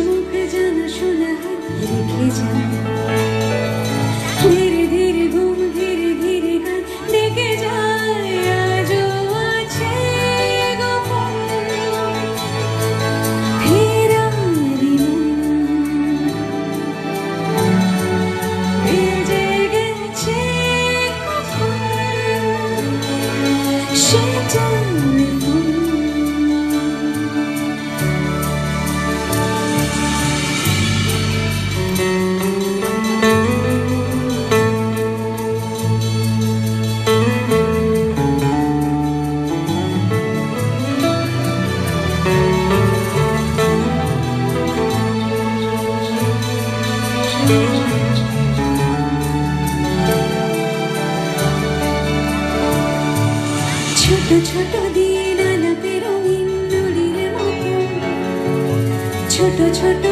মুখ জানা শোনা রেখে যায় ধীরে ধীরে ঘুম ধীরে ধীরে গান ডেকে যায় আজও আছে গোপন ফেরারি বেজে গেছে কখন সেটা ছোট ছোট দিন আলাপে রঙিন নুড়ির মতো ছোট ছোট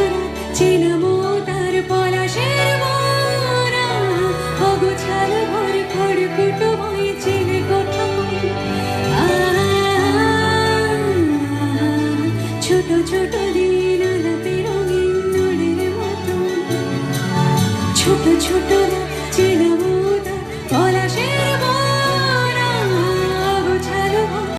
চেনামো তার পলাশের মোরা অগোছাল ভর খড়কুটো বয়ে চেনে কোথাও ছোট ছোট দিন আলাপে রঙিন নুড়ির মতো ছোট ছোট